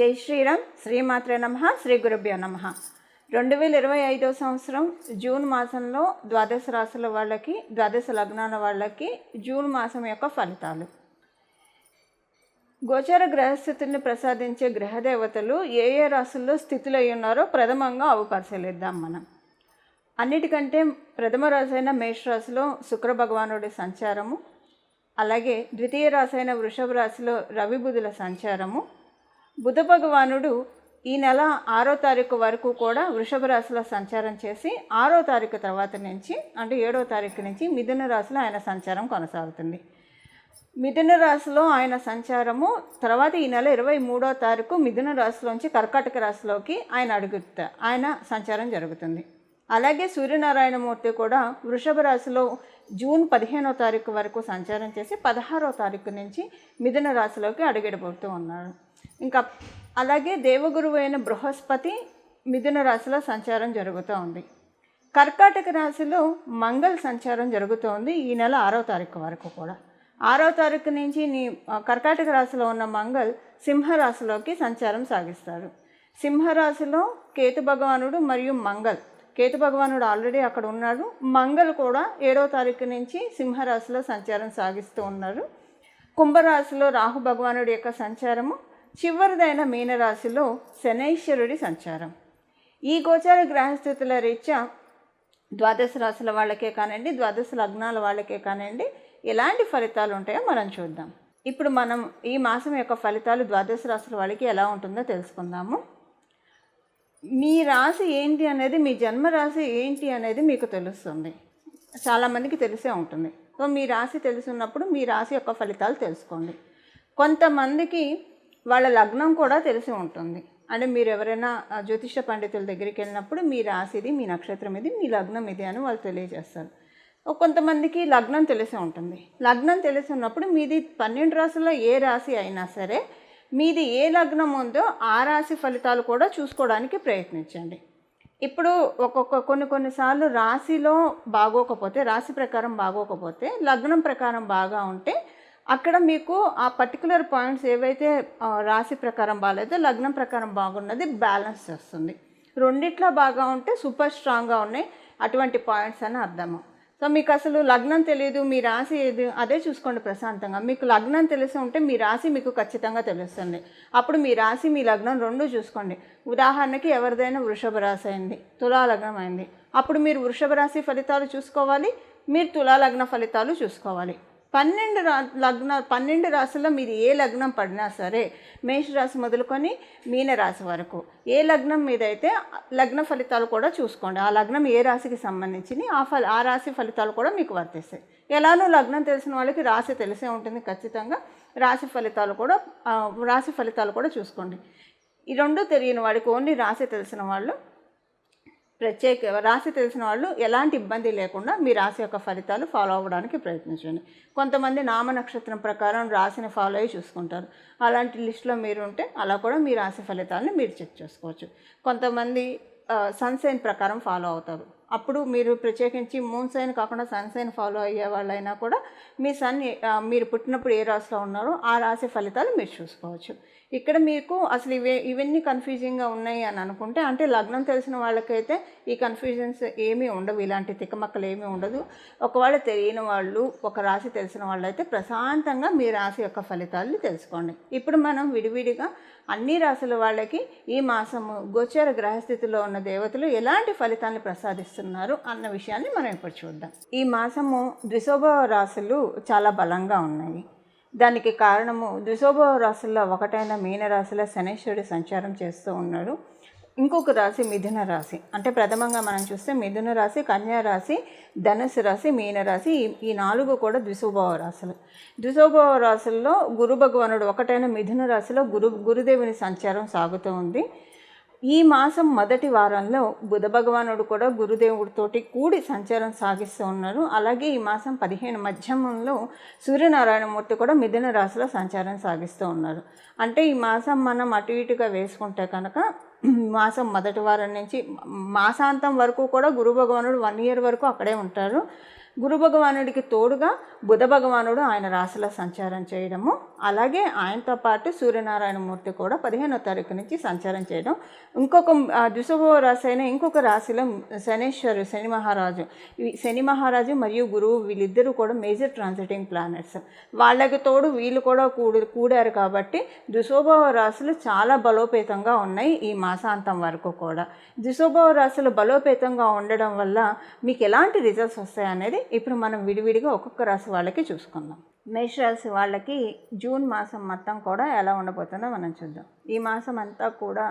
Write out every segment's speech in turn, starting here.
జై శ్రీరామ్. శ్రీమాత్రే నమః. శ్రీ గురుభ్యో నమః. 2025 సంవత్సరం జూన్ మాసంలో ద్వాదశ రాశుల వాళ్ళకి, ద్వాదశ లగ్నాల వాళ్ళకి జూన్ మాసం యొక్క ఫలితాలు. గోచర గ్రహస్థితుల్ని ప్రసాదించే గ్రహదేవతలు ఏ ఏ రాశుల్లో స్థితులై ఉన్నారో ప్రథమంగా అవి పరిశీలిద్దాం మనం. అన్నిటికంటే ప్రథమ రాశి అయిన మేషరాశిలో శుక్ర భగవానుడి సంచారము, అలాగే ద్వితీయ రాశి అయిన వృషభ రాశిలో రవి బుధుల సంచారము. బుధ భగవానుడు ఈ నెల 6వ తారీఖు వరకు కూడా వృషభ రాశిలో సంచారం చేసి 6వ తారీఖు తర్వాత నుంచి అంటే 7వ తారీఖు నుంచి మిథున రాశిలో ఆయన సంచారం కొనసాగుతుంది. మిథున రాశిలో ఆయన సంచారము తర్వాత ఈ నెల 23వ తారీఖు మిథున రాశిలోంచి కర్కాటక రాశిలోకి ఆయన సంచారం జరుగుతుంది. అలాగే సూర్యనారాయణమూర్తి కూడా వృషభ రాశిలో జూన్ 15వ తారీఖు వరకు సంచారం చేసి 16వ తారీఖు నుంచి మిథున రాశిలోకి అడుగుపెడుతూ ఉన్నాడు. ఇంకా అలాగే దేవగురువు అయిన బృహస్పతి మిథున రాశిలో సంచారం జరుగుతూ ఉంది. కర్కాటక రాశిలో మంగళ సంచారం జరుగుతోంది ఈ నెల 6వ తారీఖు వరకు కూడా. 6వ తారీఖు నుంచి కర్కాటక రాశిలో ఉన్న మంగళ సింహరాశిలోకి సంచారం సాగిస్తారు. సింహరాశిలో కేతు భగవానుడు మరియు కేతు భగవానుడు ఆల్రెడీ అక్కడ ఉన్నాడు. మంగళ కూడా 7వ తారీఖు నుంచి సింహరాశిలో సంచారం సాగిస్తూ ఉన్నారు. కుంభరాశిలో రాహు భగవానుడి యొక్క సంచారము, చివరిదైన మీనరాశిలో శనైశ్వరుడి సంచారం. ఈ గోచార గ్రహస్థితుల రీత్యా ద్వాదశ రాశుల వాళ్ళకే కానివ్వండి, ద్వాదశ లగ్నాల వాళ్ళకే కానివ్వండి ఎలాంటి ఫలితాలు ఉంటాయో మనం చూద్దాం. ఇప్పుడు మనం ఈ మాసం యొక్క ఫలితాలు ద్వాదశ రాశుల వాళ్ళకి ఎలా ఉంటుందో తెలుసుకుందాము. మీ రాశి ఏంటి అనేది, మీ జన్మరాశి ఏంటి అనేది మీకు తెలుస్తుంది. చాలామందికి తెలిసే ఉంటుంది. సో మీ రాశి తెలుసున్నప్పుడు మీ రాశి యొక్క ఫలితాలు తెలుసుకోండి. కొంతమందికి వాళ్ళ లగ్నం కూడా తెలిసి ఉంటుంది. అంటే మీరు ఎవరైనా జ్యోతిష పండితుల దగ్గరికి వెళ్ళినప్పుడు మీ రాశి ఇది, మీ నక్షత్రం ఇది, మీ లగ్నం ఇది అని వాళ్ళు తెలియజేస్తారు. కొంతమందికి లగ్నం తెలిసి ఉంటుంది. లగ్నం తెలిసి ఉన్నప్పుడు మీది 12 రాశుల్లో ఏ రాశి అయినా సరే మీది ఏ లగ్నం ఉందో ఆ రాశి ఫలితాలు కూడా చూసుకోవడానికి ప్రయత్నించండి. ఇప్పుడు కొన్నిసార్లు రాశిలో బాగోకపోతే, రాశి ప్రకారం బాగోకపోతే లగ్నం ప్రకారం బాగా ఉంటే అక్కడ మీకు ఆ పర్టికులర్ పాయింట్స్ ఏవైతే రాశి ప్రకారం బాగాలేదో లగ్నం ప్రకారం బాగున్నది బ్యాలెన్స్ చేస్తుంది. రెండిట్లో బాగా ఉంటే సూపర్ స్ట్రాంగ్గా ఉన్నాయి అటువంటి పాయింట్స్ అని అర్థము. సో మీకు అసలు లగ్నం తెలియదు, మీ రాశి ఏది అదే చూసుకోండి ప్రశాంతంగా. మీకు లగ్నం తెలిసి ఉంటే మీ రాశి మీకు ఖచ్చితంగా తెలుస్తుంది. అప్పుడు మీ రాశి మీ లగ్నం రెండు చూసుకోండి. ఉదాహరణకి ఎవరిదైనా వృషభ రాశి అయింది, తులా లగ్నం అయింది, అప్పుడు మీరు వృషభ రాశి ఫలితాలు చూసుకోవాలి, మీరు తులా లగ్న ఫలితాలు చూసుకోవాలి. 12 రాశుల్లో మీరు ఏ లగ్నం పడినా సరే, మేషరాశి మొదలుకొని మీనరాశి వరకు ఏ లగ్నం మీద అయితే లగ్న ఫలితాలు కూడా చూసుకోండి. ఆ లగ్నం ఏ రాశికి సంబంధించి ఆ రాశి ఫలితాలు కూడా మీకు వర్తిస్తాయి. ఎలానో లగ్నం తెలిసిన వాళ్ళకి రాశి తెలిసే ఉంటుంది ఖచ్చితంగా. రాశి ఫలితాలు కూడా చూసుకోండి. ఈ రెండు తెలియని వాడికి ఓన్లీ రాశి తెలిసిన వాళ్ళు రాశి తెలిసిన వాళ్ళు ఎలాంటి ఇబ్బంది లేకుండా మీ రాశి యొక్క ఫలితాలు ఫాలో అవ్వడానికి ప్రయత్నించండి. కొంతమంది నామ నక్షత్రం ప్రకారం రాశిని ఫాలో అయ్యి చూసుకుంటారు. అలాంటి లిస్టులో మీరు ఉంటే అలా కూడా మీ రాశి ఫలితాలను మీరు చెక్ చేసుకోవచ్చు. కొంతమంది సన్సైన్ ప్రకారం ఫాలో అవుతారు. అప్పుడు మీరు ప్రత్యేకించి మూన్ సైన్ కాకుండా సన్సైన్ ఫాలో అయ్యే వాళ్ళైనా కూడా మీ మీరు పుట్టినప్పుడు ఏ రాశిలో ఉన్నారో ఆ రాశి ఫలితాలు మీరు చూసుకోవచ్చు. ఇక్కడ మీకు అసలు ఇవన్నీ కన్ఫ్యూజింగ్గా ఉన్నాయి అని అనుకుంటే, అంటే లగ్నం తెలిసిన వాళ్ళకైతే ఈ కన్ఫ్యూజన్స్ ఏమీ ఉండవు, ఇలాంటి తిక్కమక్కలు ఏమీ ఉండదు. ఒకవేళ తెలియని వాళ్ళు, ఒక రాశి తెలిసిన వాళ్ళు అయితే ప్రశాంతంగా మీ రాశి యొక్క ఫలితాలను తెలుసుకోండి. ఇప్పుడు మనం విడివిడిగా అన్ని రాశుల వాళ్ళకి ఈ మాసము గోచర గ్రహస్థితిలో ఉన్న దేవతలు ఎలాంటి ఫలితాలను ప్రసాదిస్తున్నారు అన్న విషయాన్ని మనం ఇప్పుడు చూద్దాం. ఈ మాసము ద్విశోభ రాశులు చాలా బలంగా ఉన్నాయి. దానికి కారణము ద్విశోభ రాశుల్లో ఒకటైన మీనరాశిలో శనైశ్వరుడు సంచారం చేస్తూ ఉన్నాడు. ఇంకొక రాశి మిథున రాశి. అంటే ప్రథమంగా మనం చూస్తే మిథున రాశి, కన్యా రాశి, ధనుసు రాశి, మీనరాశి ఈ 4 కూడా ద్విశోభ రాశులు. ద్విశోభ రాశుల్లో గురు భగవానుడు ఒకటైన మిథున రాశిలో గురుదేవుని సంచారం సాగుతూ ఉంది. ఈ మాసం మొదటి వారంలో బుధ భగవానుడు కూడా గురుదేవుడితోటి కూడి సంచారం సాగిస్తూ ఉన్నారు. అలాగే ఈ మాసం 15 మధ్యమంలో సూర్యనారాయణమూర్తి కూడా మిథున రాశిలో సంచారం సాగిస్తూ ఉన్నారు. అంటే ఈ మాసం మనం అటు ఇటుగా వేసుకుంటే కనుక మాసం మొదటి వారం నుంచి మాసాంతం వరకు కూడా గురు భగవానుడు 1 year వరకు అక్కడే ఉంటారు. గురు భగవానుడికి తోడుగా బుధ భగవానుడు ఆయన రాశిలో సంచారం చేయడము, అలాగే ఆయనతో పాటు సూర్యనారాయణ మూర్తి కూడా 15వ తారీఖు నుంచి సంచారం చేయడం, ఇంకొక ద్విశుభ రాశి అయిన ఇంకొక రాశిలో శనేశ్వరు శని మహారాజు మరియు గురువు వీళ్ళిద్దరూ కూడా మేజర్ ట్రాన్సిటింగ్ ప్లానెట్స్. వాళ్ళకి తోడు వీళ్ళు కూడా కూడారు కాబట్టి ద్విశుభ రాశులు చాలా బలోపేతంగా ఉన్నాయి ఈ మాసాంతం వరకు కూడా. ద్విశుభ రాశులు బలోపేతంగా ఉండడం వల్ల మీకు ఎలాంటి రిజల్ట్స్ వస్తాయి అనేది ఇప్పుడు మనం విడివిడిగా ఒక్కొక్క రాశి వాళ్ళకి చూసుకుందాం. మేషరాశి వాళ్ళకి జూన్ మాసం మొత్తం కూడా ఎలా ఉండబోతుందో మనం చూద్దాం. ఈ మాసం అంతా కూడా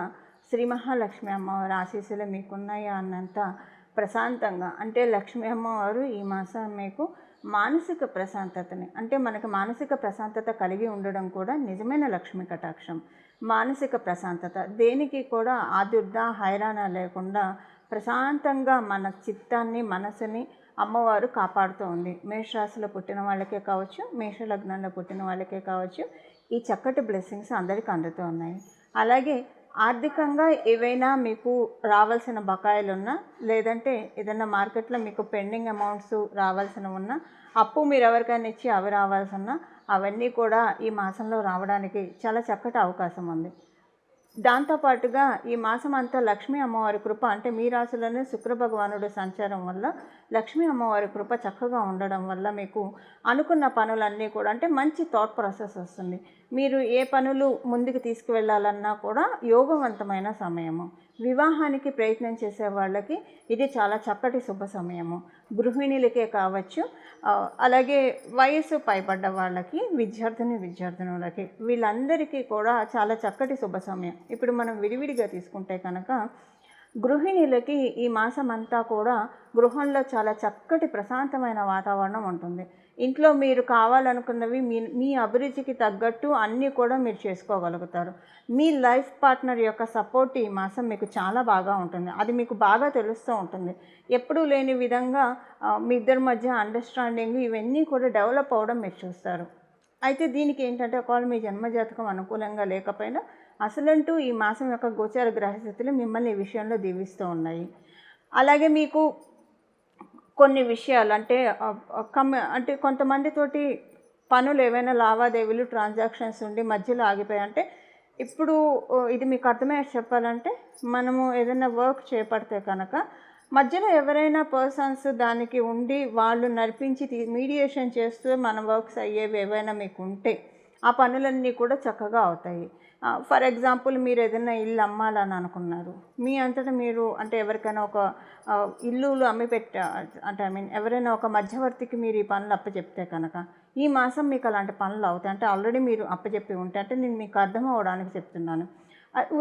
శ్రీ మహాలక్ష్మి అమ్మవారి ఆశీస్సులు మీకున్నాయా అన్నంత ప్రశాంతంగా, అంటే లక్ష్మీ అమ్మవారు ఈ మాసం మీకు మానసిక ప్రశాంతతని, అంటే మనకు మానసిక ప్రశాంతత కలిగి ఉండడం కూడా నిజమైన లక్ష్మీ కటాక్షం. మానసిక ప్రశాంతత దేనికి కూడా ఆదుర్ద హైరాణ లేకుండా ప్రశాంతంగా మన చిత్తాన్ని మనసుని అమ్మవారు కాపాడుతూ ఉంది. మేషరాశిలో పుట్టిన వాళ్ళకే కావచ్చు, మేష లగ్నంలో పుట్టిన వాళ్ళకే కావచ్చు, ఈ చక్కటి బ్లెస్సింగ్స్ అందరికీ అందుతూ ఉన్నాయి. అలాగే ఆర్థికంగా ఏవైనా మీకు రావాల్సిన బకాయిలు ఉన్నా, లేదంటే ఏదైనా మార్కెట్లో మీకు పెండింగ్ అమౌంట్స్ రావాల్సిన ఉన్నా, అప్పు మీరు ఎవరికైనా ఇచ్చి అవి రావాల్సి ఉన్నా, అవన్నీ కూడా ఈ మాసంలో రావడానికి చాలా చక్కటి అవకాశం ఉంది. దాంతోపాటుగా ఈ మాసం అంతా లక్ష్మీ అమ్మవారి కృప, అంటే మీ రాశిలోనే శుక్ర భగవానుడు సంచారం వల్ల లక్ష్మీ అమ్మవారి కృప చక్కగా ఉండడం వల్ల మీకు అనుకున్న పనులన్నీ కూడా, అంటే మంచి థాట్ ప్రాసెస్ వస్తుంది. మీరు ఏ పనులు ముందుకు తీసుకువెళ్ళాలన్నా కూడా యోగవంతమైన సమయము. వివాహానికి ప్రయత్నం చేసే వాళ్ళకి ఇది చాలా చక్కటి శుభ సమయము. గృహిణులకే కావచ్చు, అలాగే వయసు పైబడ్డ వాళ్ళకి, విద్యార్థినులకి, వీళ్ళందరికీ కూడా చాలా చక్కటి శుభ సమయం. ఇప్పుడు మనం విడివిడిగా తీసుకుంటే కనుక గృహిణులకి ఈ మాసం అంతా కూడా గృహంలో చాలా చక్కటి ప్రశాంతమైన వాతావరణం ఉంటుంది. ఇంట్లో మీరు కావాలనుకున్నవి మీ అభిరుచికి తగ్గట్టు అన్నీ కూడా మీరు చేసుకోగలుగుతారు. మీ లైఫ్ పార్ట్నర్ యొక్క సపోర్ట్ ఈ మాసం మీకు చాలా బాగా ఉంటుంది. అది మీకు బాగా తెలుస్తూ ఉంటుంది. ఎప్పుడూ లేని విధంగా మీ ఇద్దరి మధ్య అండర్స్టాండింగ్ ఇవన్నీ కూడా డెవలప్ అవ్వడం మీరు చూస్తారు. అయితే దీనికి ఏంటంటే, ఒకవేళ మీ జన్మజాతకం అనుకూలంగా లేకపోయినా అసలంటూ ఈ మాసం యొక్క గోచార గ్రహస్థితులు మిమ్మల్ని ఈ విషయంలో దీవిస్తూ ఉన్నాయి. అలాగే మీకు కొన్ని విషయాలు అంటే కొంతమందితోటి పనులు ఏవైనా లావాదేవీలు ట్రాన్సాక్షన్స్ ఉండి మధ్యలో ఆగిపోయాయంటే, ఇప్పుడు ఇది మీకు అర్థమయ్యేది చెప్పాలంటే, మనము ఏదైనా వర్క్ చేపడితే కనుక మధ్యలో ఎవరైనా పర్సన్స్ దానికి ఉండి వాళ్ళు నడిపించి మీడియేషన్ చేస్తూ మన వర్క్స్ అయ్యేవి ఏవైనా మీకు ఉంటే ఆ పనులన్నీ కూడా చక్కగా అవుతాయి. ఫర్ ఎగ్జాంపుల్, మీరు ఏదైనా ఇల్లు అమ్మాలని అనుకున్నారు, మీ అంతటా మీరు, అంటే ఎవరికైనా ఒక ఇల్లులు అమ్మి అంటే ఎవరైనా ఒక మధ్యవర్తికి మీరు ఈ పనులు అప్పచెప్తే కనుక ఈ మాసం మీకు అలాంటి పనులు అవుతాయి. అంటే ఆల్రెడీ మీరు అప్పచెప్పి ఉంటే, అంటే నేను మీకు అర్థం అవ్వడానికి చెప్తున్నాను.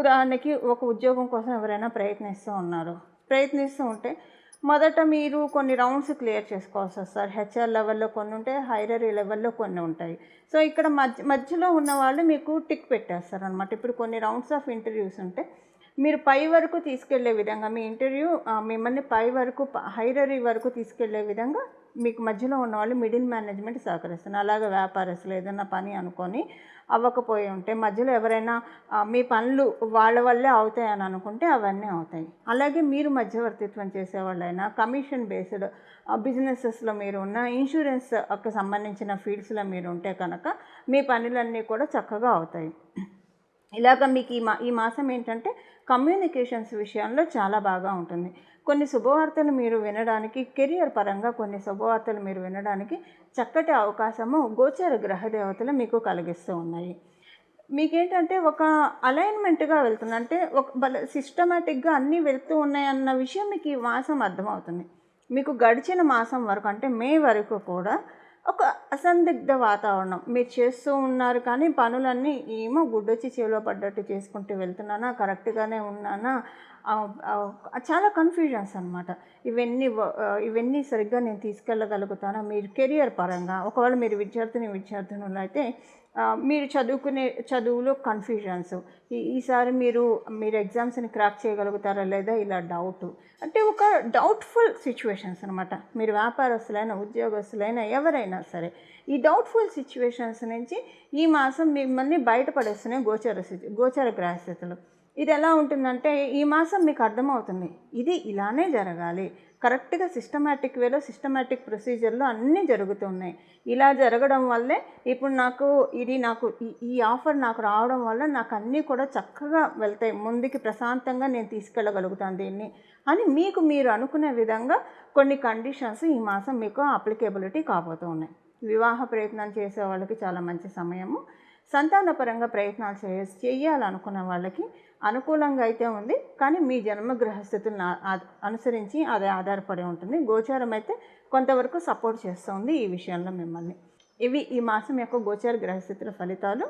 ఉదాహరణకి, ఒక ఉద్యోగం కోసం ఎవరైనా ప్రయత్నిస్తూ ఉంటే మొదట మీరు కొన్ని రౌండ్స్ క్లియర్ చేసుకోవాల్సి వస్తారు. హెచ్ఆర్ లెవెల్లో కొన్ని ఉంటాయి, హైరరీ లెవెల్లో కొన్ని ఉంటాయి. సో ఇక్కడ మధ్యలో ఉన్న వాళ్ళు మీకు టిక్ పెట్టేస్తారు అనమాట. ఇప్పుడు కొన్ని రౌండ్స్ ఆఫ్ ఇంటర్వ్యూస్ ఉంటే మీరు పై వరకు తీసుకెళ్లే విధంగా, మీ ఇంటర్వ్యూ మిమ్మల్ని పై వరకు హైరరీ వరకు తీసుకెళ్లే విధంగా మీకు మధ్యలో ఉన్న వాళ్ళు మిడిల్ మేనేజ్మెంట్ సహకరిస్తున్నారు. అలాగే వ్యాపారస్తులు ఏదైనా పని అనుకొని అవ్వకపోయి ఉంటే, మధ్యలో ఎవరైనా మీ పనులు వాళ్ళ వల్లే అవుతాయని అనుకుంటే అవన్నీ అవుతాయి. అలాగే మీరు మధ్యవర్తిత్వం చేసేవాళ్ళైనా, కమిషన్ బేస్డ్ బిజినెసెస్లో మీరు ఉన్న, ఇన్సూరెన్స్కి సంబంధించిన ఫీల్డ్స్లో మీరు ఉంటే కనుక మీ పనులన్నీ కూడా చక్కగా అవుతాయి. ఇలాగ మీకు ఈ మాసం ఏంటంటే కమ్యూనికేషన్స్ విషయంలో చాలా బాగా ఉంటుంది. కొన్ని శుభవార్తలు మీరు వినడానికి, కెరియర్ పరంగా కొన్ని శుభవార్తలు మీరు వినడానికి చక్కటి అవకాశము గోచర గ్రహదేవతలు మీకు కలిగిస్తూ ఉన్నాయి. మీకేంటంటే ఒక అలైన్మెంట్గా వెళ్తుంది, అంటే ఒక సిస్టమేటిక్గా అన్నీ వెళ్తూ ఉన్నాయన్న విషయం మీకు ఈ మాసం అర్థమవుతుంది. మీకు గడిచిన మాసం వరకు, అంటే మే వరకు కూడా ఒక అసందిగ్ధ వాతావరణం మీరు చేస్తూ ఉన్నారు. కానీ పనులన్నీ ఏమో గుడ్డొచ్చి చెవిలో పడ్డట్టు చేసుకుంటూ వెళ్తున్నానా, కరెక్ట్గానే ఉన్నానా, చాలా కన్ఫ్యూజన్స్ అనమాట. ఇవన్నీ సరిగ్గా నేను తీసుకెళ్ళగలుగుతానా. మీరు కెరియర్ పరంగా, ఒకవేళ మీరు విద్యార్థినులు అయితే మీరు చదువుకునే చదువులో కన్ఫ్యూజన్స్, ఈసారి మీరు ఎగ్జామ్స్ని క్రాక్ చేయగలుగుతారా లేదా, ఇలా డౌట్, అంటే ఒక డౌట్ఫుల్ సిచ్యువేషన్స్ అనమాట. మీరు వ్యాపారస్తులైనా, ఉద్యోగస్తులైనా, ఎవరైనా సరే ఈ డౌట్ఫుల్ సిచ్యువేషన్స్ నుంచి ఈ మాసం మిమ్మల్ని బయటపడేస్తున్నాయి గోచర గ్రహస్థితులు. ఇది ఎలా ఉంటుందంటే, ఈ మాసం మీకు అర్థమవుతుంది ఇది ఇలానే జరగాలి, కరెక్ట్గా సిస్టమేటిక్ వేలో సిస్టమేటిక్ ప్రొసీజర్లో అన్నీ జరుగుతున్నాయి. ఇలా జరగడం వల్లే ఇప్పుడు నాకు ఈ ఆఫర్ నాకు రావడం వల్ల నాకు అన్నీ కూడా చక్కగా వెళ్తాయి, ముందుకి ప్రశాంతంగా నేను తీసుకెళ్ళగలుగుతాను దీన్ని అని మీకు మీరు అనుకునే విధంగా కొన్ని కండిషన్స్ ఈ మాసం మీకు అప్లికేబిలిటీ కాబోతూ ఉన్నాయి. వివాహ ప్రయత్నం చేసే వాళ్ళకి చాలా మంచి సమయము. సంతానపరంగా ప్రయత్నాలు చేయాలనుకున్న వాళ్ళకి అనుకూలంగా అయితే ఉంది, కానీ మీ జన్మగ్రహ స్థితులను అనుసరించి అది ఆధారపడి ఉంటుంది. గోచారం అయితే కొంతవరకు సపోర్ట్ చేస్తుంది ఈ విషయంలో మిమ్మల్ని. ఇవి ఈ మాసం యొక్క గోచార గ్రహస్థితుల ఫలితాలు.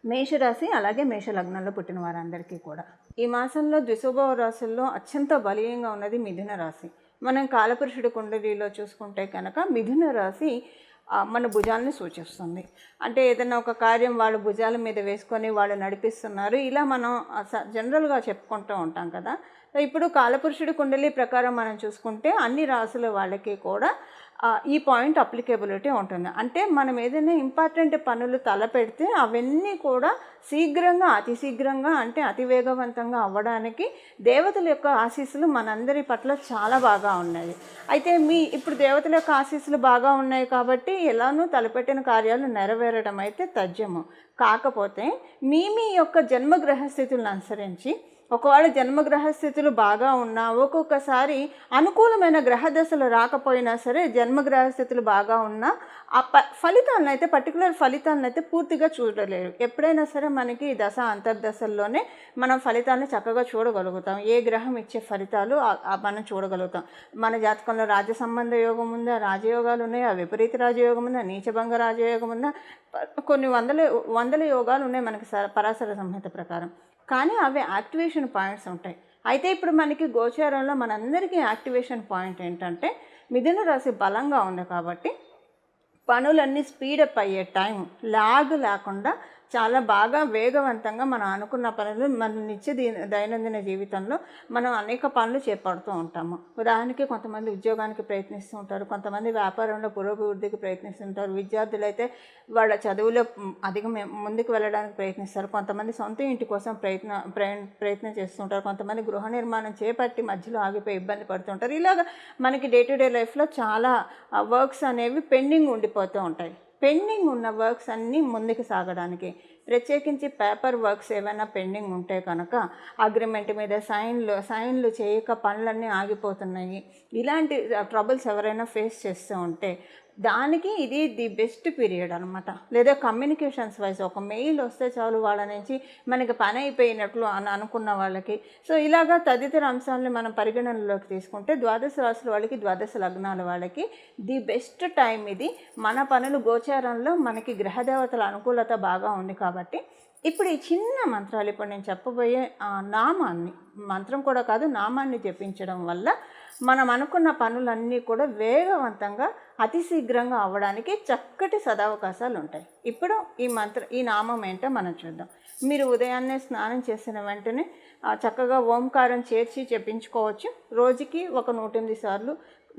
మేషరాశి అలాగే మేష లగ్నంలో పుట్టిన వారందరికీ కూడా ఈ మాసంలో ద్విశుభ రాశుల్లో అత్యంత బలీయంగా ఉన్నది మిథున రాశి. మనం కాలపురుషుడి కుండలిలో చూసుకుంటే కనుక మిథున రాశి మన భుజాలని సూచిస్తుంది. అంటే ఏదైనా ఒక కార్యం వాళ్ళు భుజాల మీద వేసుకొని వాళ్ళు నడిపిస్తున్నారు, ఇలా మనం జనరల్గా చెప్పుకుంటూ ఉంటాం కదా. ఇప్పుడు కాలపురుషుడి కుండలి ప్రకారం మనం చూసుకుంటే అన్ని రాసుల వాళ్ళకి కూడా ఈ పాయింట్ అప్లికేబిలిటీ ఉంటుంది. అంటే మనం ఏదైనా ఇంపార్టెంట్ పనులు తలపెడితే అవన్నీ కూడా శీఘ్రంగా అతి శీఘ్రంగా అంటే అతి వేగవంతంగా అవ్వడానికి దేవతల యొక్క ఆశీస్సులు మనందరి పట్ల చాలా బాగా ఉన్నాయి. అయితే ఇప్పుడు దేవతల యొక్క ఆశీస్సులు బాగా ఉన్నాయి కాబట్టి ఎలానూ తలపెట్టిన కార్యాలు నెరవేరడం అయితే తథ్యము. కాకపోతే మీ యొక్క జన్మగ్రహ స్థితులను అనుసరించి ఒకవేళ జన్మగ్రహ స్థితులు బాగా ఉన్నా ఒక్కొక్కసారి అనుకూలమైన గ్రహ దశలు రాకపోయినా సరే జన్మగ్రహ స్థితులు బాగా ఉన్నా ఆ ఫలితాలను అయితే పర్టికులర్ ఫలితాలను అయితే పూర్తిగా చూడలేరు. ఎప్పుడైనా సరే మనకి దశ అంతర్దశల్లోనే మనం ఫలితాలను చక్కగా చూడగలుగుతాం. ఏ గ్రహం ఇచ్చే ఫలితాలు మనం చూడగలుగుతాం. మన జాతకంలో రాజ్య సంబంధ యోగం ఉందా, రాజయోగాలు ఉన్నాయా, విపరీత రాజయోగం ఉందా, నీచభంగ రాజయోగం ఉందా, కొన్ని వందల యోగాలు ఉన్నాయి మనకి పరాశర సంహిత ప్రకారం. కానీ అవి యాక్టివేషన్ పాయింట్స్ ఉంటాయి. అయితే ఇప్పుడు మనకి గోచారంలో మనందరికీ యాక్టివేషన్ పాయింట్ ఏంటంటే మిథున రాశి బలంగా ఉంది కాబట్టి పనులన్నీ స్పీడప్ అయ్యే టైం లాగ్ లేకుండా చాలా బాగా వేగవంతంగా మనం అనుకున్న పనులు మన దైనందిన జీవితంలో మనం అనేక పనులు చేపడుతూ ఉంటాము. ఉదాహరణకి కొంతమంది ఉద్యోగానికి ప్రయత్నిస్తూ ఉంటారు, కొంతమంది వ్యాపారంలో పురోభివృద్ధికి ప్రయత్నిస్తుంటారు, విద్యార్థులు అయితే వాళ్ళ చదువులో అధిక ముందుకు వెళ్ళడానికి ప్రయత్నిస్తారు, కొంతమంది సొంత ఇంటి కోసం ప్రయత్నం చేస్తుంటారు, కొంతమంది గృహ నిర్మాణం చేపట్టి మధ్యలో ఆగిపోయి ఇబ్బంది పడుతుంటారు. ఇలాగ మనకి డే టు డే లైఫ్లో చాలా వర్క్స్ అనేవి పెండింగ్ ఉండిపోతూ ఉంటాయి. పెండింగ్ ఉన్న వర్క్స్ అన్నీ ముందుకు సాగడానికి ప్రత్యేకించి పేపర్ వర్క్స్ ఏమైనా పెండింగ్ ఉంటే కనుక అగ్రిమెంట్ మీద సైన్లు చేయక పనులన్నీ ఆగిపోతున్నాయి, ఇలాంటి ట్రబుల్స్ ఎవరైనా ఫేస్ చేస్తూ ఉంటే దానికి ఇది ది బెస్ట్ పీరియడ్ అనమాట. లేదా కమ్యూనికేషన్స్ వైజ్ ఒక మెయిల్ వస్తే చాలు వాళ్ళ నుంచి మనకి పని అయిపోయినట్లు అనుకున్న వాళ్ళకి. సో ఇలాగా తదితర అంశాలని మనం పరిగణనలోకి తీసుకుంటే ద్వాదశ రాశుల వాళ్ళకి, ద్వాదశ లగ్నాల వాళ్ళకి ది బెస్ట్ టైం ఇది. మన పనులు గోచారంలో మనకి గ్రహదేవతల అనుకూలత బాగా ఉంది కాబట్టి ఇప్పుడు ఈ చిన్న మంత్రాలు ఇప్పుడు నేను చెప్పబోయే మంత్రం కూడా కాదు, నామాన్ని జపించడం వల్ల మనం అనుకున్న పనులన్నీ కూడా వేగవంతంగా అతి శీఘ్రంగా అవ్వడానికి చక్కటి సదవకాశాలు ఉంటాయి. ఇప్పుడు ఈ నామం ఏంటో మనం చూద్దాం. మీరు ఉదయాన్నే స్నానం చేసిన వెంటనే చక్కగా ఓంకారం చేర్చి జపించుకోవచ్చు. రోజుకి ఒక 108 సార్లు,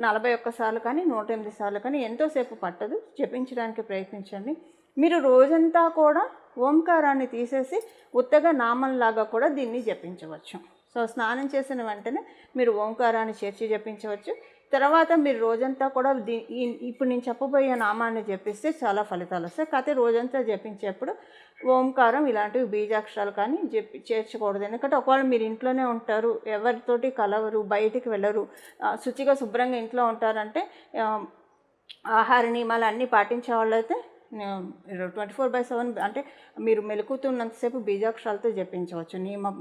41 సార్లు కానీ 108 సార్లు కానీ ఎంతోసేపు పట్టదు, జపించడానికి ప్రయత్నించండి. మీరు రోజంతా కూడా ఓంకారాన్ని తీసేసి ఉత్తగా నామంలాగా కూడా దీన్ని జపించవచ్చు. సో స్నానం చేసిన వెంటనే మీరు ఓంకారాన్ని చేర్చి జపించవచ్చు. తర్వాత మీరు రోజంతా కూడా ఇప్పుడు నేను చెప్పబోయే నామాన్ని జపిస్తే చాలా ఫలితాలు వస్తాయి. కాకపోతే రోజంతా జపించేప్పుడు ఓంకారం ఇలాంటివి బీజాక్షరాలు కానీ చేర్చకూడదు. ఎందుకంటే ఒకవేళ మీరు ఇంట్లోనే ఉంటారు, ఎవరితోటి కలవరు, బయటికి వెళ్ళరు, శుచిగా శుభ్రంగా ఇంట్లో ఉంటారంటే ఆహార నియమాలు అన్నీ పాటించే వాళ్ళైతే 24/7 అంటే మీరు మెలుకుతున్నంతసేపు బీజాక్షరాలతో జపించవచ్చు.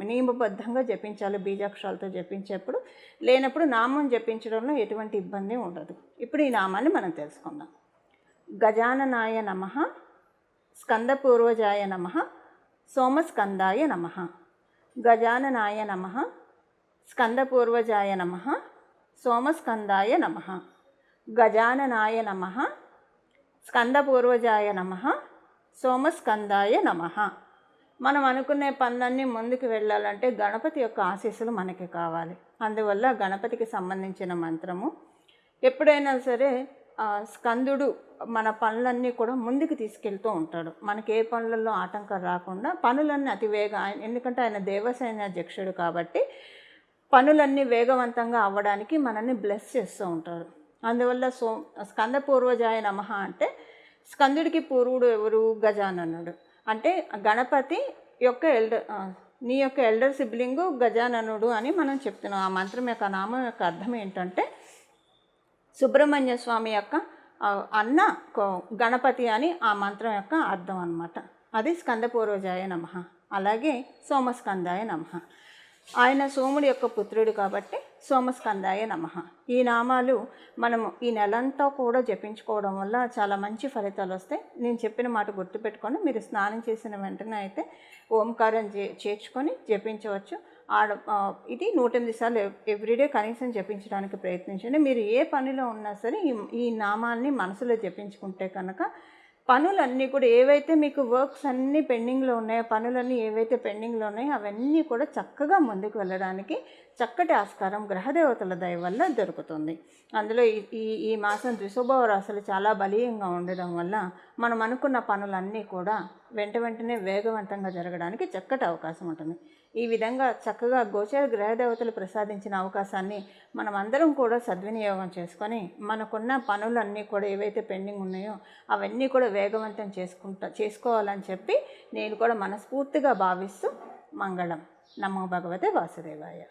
నియమబద్ధంగా జపించాలి. బీజాక్షరాలతో జపించేప్పుడు లేనప్పుడు నామం జపించడంలో ఎటువంటి ఇబ్బంది ఉండదు. ఇప్పుడు ఈ నామాన్ని మనం తెలుసుకుందాం. గజాననాయ నమః, స్కందపూర్వజాయ నమః, సోమస్కందాయ నమః. గజాననాయ నమః, స్కందపూర్వజాయ నమః, సోమస్కందాయ నమః. గజాననాయ నమః, స్కందపూర్వజాయ నమః, సోమస్కందాయ నమః. మనం అనుకునే పనులన్నీ ముందుకు వెళ్ళాలంటే గణపతి యొక్క ఆశీస్సులు మనకి కావాలి. అందువల్ల గణపతికి సంబంధించిన మంత్రము ఎప్పుడైనా సరే స్కందుడు మన పనులన్నీ కూడా ముందుకు తీసుకెళ్తూ ఉంటాడు. మనకి ఏ పనులలో ఆటంకం రాకుండా పనులన్నీ ఎందుకంటే ఆయన దేవసైన్యాధ్యక్షుడు కాబట్టి పనులన్నీ వేగవంతంగా అవ్వడానికి మనల్ని బ్లెస్ చేస్తూ ఉంటారు. అందువల్ల స్కంద పూర్వజాయ నమః అంటే స్కందుడికి పూర్వుడు ఎవరు? గజాననుడు. అంటే గణపతి యొక్క నీ యొక్క ఎల్డర్ సిబ్లింగు గజాననుడు అని మనం చెప్తున్నాం. ఆ మంత్రం యొక్క నామం యొక్క అర్థం ఏంటంటే సుబ్రహ్మణ్య స్వామి యొక్క అన్న గణపతి అని ఆ మంత్రం యొక్క అర్థం అన్నమాట. అది స్కందపూర్వజాయ నమః. అలాగే సోమస్కందాయ నమః. ఆయన సోముడి యొక్క పుత్రుడు కాబట్టి సోమస్కందాయ నమః. ఈ నామాలు మనము ఈ నెలంతా కూడా జపించుకోవడం వల్ల చాలా మంచి ఫలితాలు వస్తాయి. నేను చెప్పిన మాట గుర్తుపెట్టుకొని మీరు స్నానం చేసిన వెంటనే అయితే ఓంకారం చేర్చుకొని జపించవచ్చు. ఇది 108 సార్లు ఎవ్రీడే కనీసం జపించడానికి ప్రయత్నించండి. మీరు ఏ పనిలో ఉన్నా సరే ఈ నామాల్ని మనసులో జపించుకుంటే కనుక పనులన్నీ కూడా ఏవైతే మీకు వర్క్స్ అన్నీ పెండింగ్లో ఉన్నాయో, పనులన్నీ ఏవైతే పెండింగ్లో ఉన్నాయో అవన్నీ కూడా చక్కగా ముందుకు వెళ్ళడానికి చక్కటి ఆస్కారం గ్రహదేవతల దయ వల్ల దొరుకుతుంది. అందులో ఈ మాసం ద్విశోభవ రాశులు చాలా బలీయంగా ఉండడం వల్ల మనం అనుకున్న పనులన్నీ కూడా వెంటనే వేగవంతంగా జరగడానికి చక్కటి అవకాశం ఉంటుంది. ఈ విధంగా చక్కగా గోచర గ్రహదేవతలు ప్రసాదించిన అవకాశాన్ని మనం అందరం కూడా సద్వినియోగం చేసుకొని మనకున్న పనులన్నీ కూడా ఏవైతే పెండింగ్ ఉన్నాయో అవన్నీ కూడా వేగవంతం చేసుకోవాలని చెప్పి నేను కూడా మనస్ఫూర్తిగా భావిస్తూ మంగళం. నమో భగవతే వాసుదేవాయ.